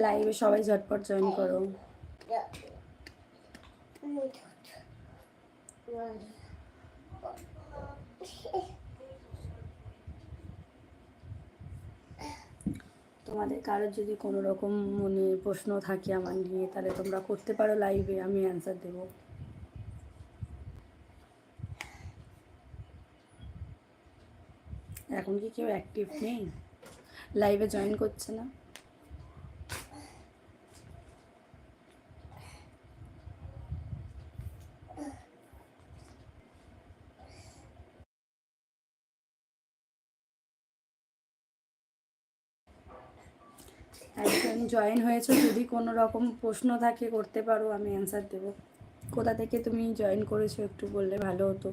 লাইভে সবাই ঝটপট জয়েন করো। তোমাদের কারোর যদি কোনো রকম মনে প্রশ্ন থাকে আমার নিয়ে, তাহলে তোমরা করতে পারো লাইভে, আমি অ্যান্সার দেবো। এখন কি কেউ অ্যাক্টিভ নেই, লাইভে জয়েন করছে না? একজন জয়েন হয়েছে, যদি কোনো রকম প্রশ্ন থাকে করতে পারো, আমি অ্যান্সার দেবো। কোথা থেকে তুমি জয়েন করেছো একটু বললে ভালো হতো।